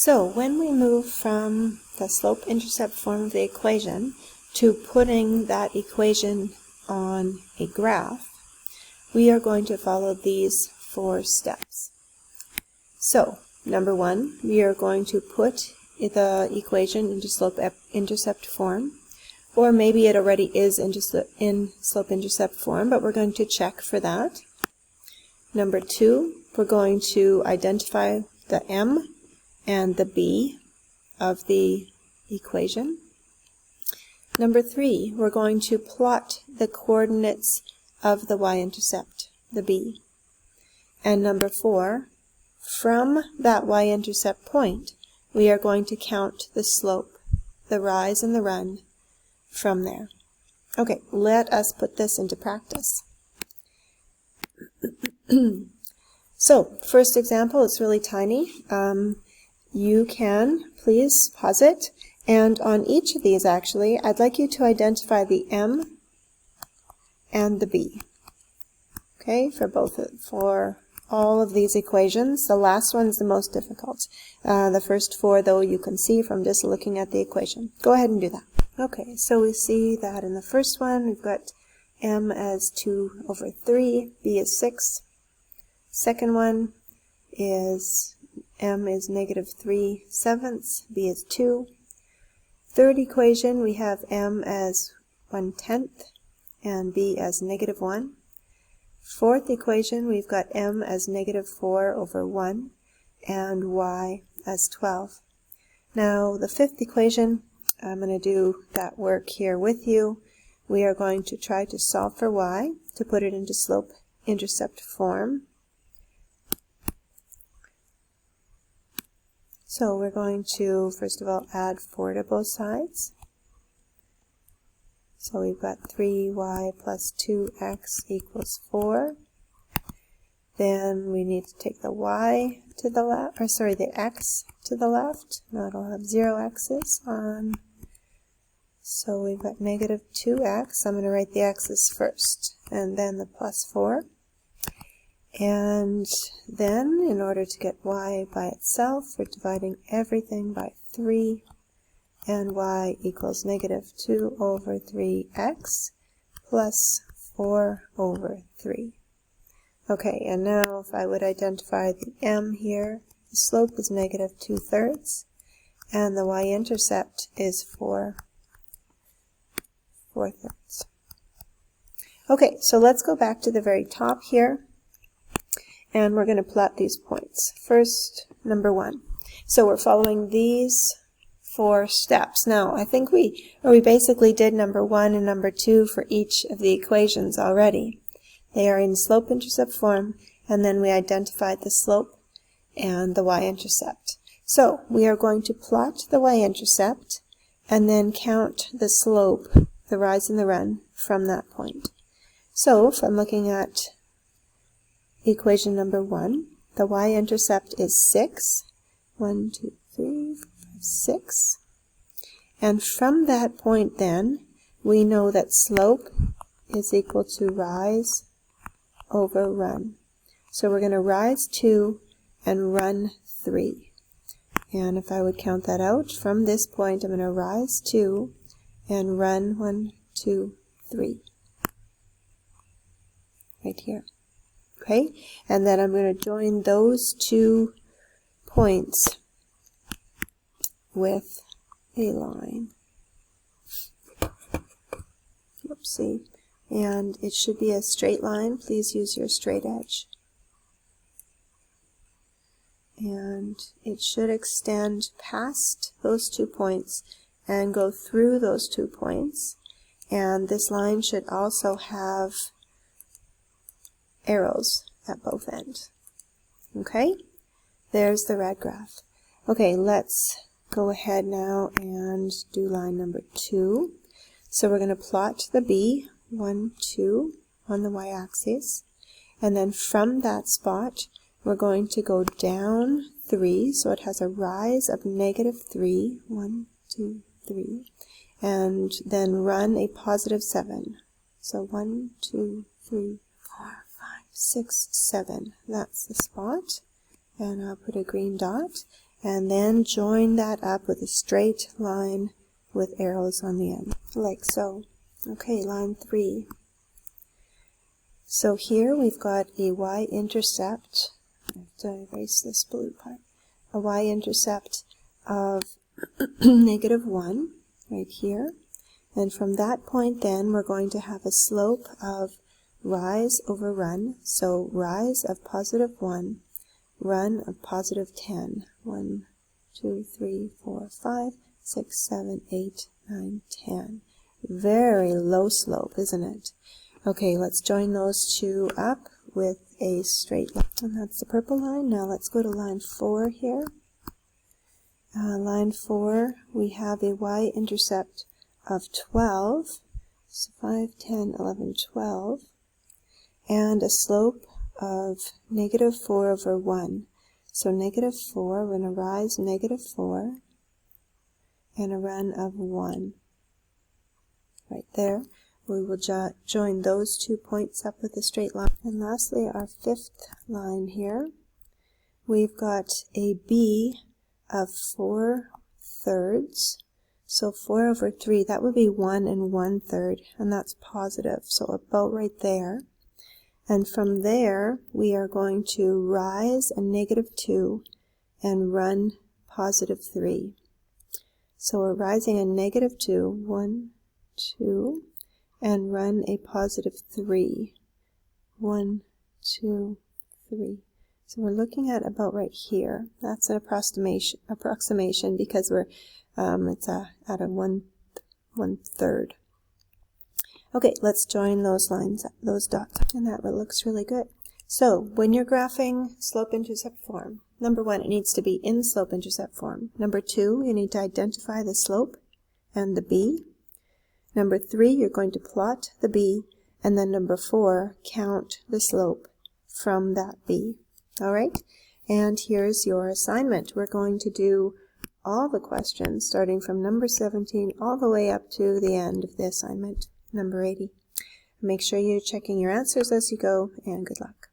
So when we move from the slope-intercept form of the equation to putting that equation on a graph, we are going to follow these 4 steps. So, number 1, we are going to put the equation into slope-intercept form, or maybe it already is in slope-intercept form, but we're going to check for that. Number 2, we're going to identify the m and the b of the equation. Number 3, we're going to plot the coordinates of the y-intercept, the b. And number 4, from that y-intercept point, we are going to count the slope, the rise and the run from there. Okay, let us put this into practice. So, first example, it's really tiny. You can please pause it, and on each of these actually, I'd like you to identify the m and the b. Okay, for all of these equations. The last one's the most difficult. The first 4, though, you can see from just looking at the equation. Go ahead and do that. Okay, so we see that in the first one, we've got m as 2 over 3, b is 6. Second one is m is negative 3/7, b is 2. Third equation, we have m as 1/10 and b as negative 1. Fourth equation, we've got m as negative 4 over 1 and y as 12. Now, the fifth equation, I'm going to do that work here with you. We are going to try to solve for y, to put it into slope-intercept form. So we're going to, first of all, add 4 to both sides. So we've got 3y plus 2x equals 4. Then we need to take the y to the left, or sorry, the x to the left. Now it'll have 0 x's on. So we've got negative 2x. I'm going to write the x's first, and then the plus 4. And then, in order to get y by itself, we're dividing everything by 3, and y equals negative 2 over 3x plus 4 over 3. Okay, and now if I would identify the m here, the slope is negative 2/3, and the y-intercept is 4/4. Okay, so let's go back to the very top here. And we're going to plot these points. First, number 1. So we're following these 4 steps. Now, I think we basically did number 1 and number 2 for each of the equations already. They are in slope-intercept form, and then we identified the slope and the y-intercept. So we are going to plot the y-intercept and then count the slope, the rise and the run, from that point. So if I'm looking at equation number 1, the y-intercept is 6. 1, 2, 3, 4, 5, 6. And from that point then, we know that slope is equal to rise over run. So we're going to rise 2 and run 3. And if I would count that out, from this point I'm going to rise 2 and run 1, 2, 3. Right here. Okay, and then I'm going to join those 2 points with a line. Oopsie. And it should be a straight line. Please use your straight edge. And it should extend past those 2 points and go through those 2 points. And this line should also have arrows at both ends. Okay, there's the red graph. Okay, let's go ahead now and do line number 2. So we're going to plot the b, 1, 2, on the y-axis, and then from that spot we're going to go down 3, so it has a rise of negative 3, 1, 2, 3, and then run a positive 7. So 1, 2, 3, 4, 5, 6, 7. That's the spot. And I'll put a green dot. and then join that up with a straight line with arrows on the end, like so. Okay, line 3. So here we've got a y-intercept. I have to erase this blue part. A y-intercept of -1 right here. And from that point then we're going to have a slope of rise over run. So rise of +1, run of +10. 1, 2, 3, 4, 5, 6, 7, 8, 9, 10. Very low slope, isn't it? Okay, let's join those two up with a straight line. And that's the purple line. Now let's go to line 4 here. Line 4, we have a y-intercept of 12. So 5, 10, 11, 12. And a slope of -4 over 1. So -4, we're going to rise -4 and a run of 1. Right there. We will join those 2 points up with a straight line. And lastly, our 5th line here, we've got a b of 4/3. So 4 over 3, that would be 1 1/3, and that's positive, so about right there. And from there, we are going to rise a -2 and run +3. So we're rising a -2, 1, 2, and run a +3. 1, 2, 3. So we're looking at about right here. That's an approximation because we're it's at a 1/3. Okay, let's join those lines, those dots, and that looks really good. So when you're graphing slope-intercept form, number 1, it needs to be in slope-intercept form. Number 2, you need to identify the slope and the b. Number 3, you're going to plot the b, and then number 4, count the slope from that b. All right, and here's your assignment. We're going to do all the questions starting from number 17 all the way up to the end of the assignment, number 80. Make sure you're checking your answers as you go, and good luck.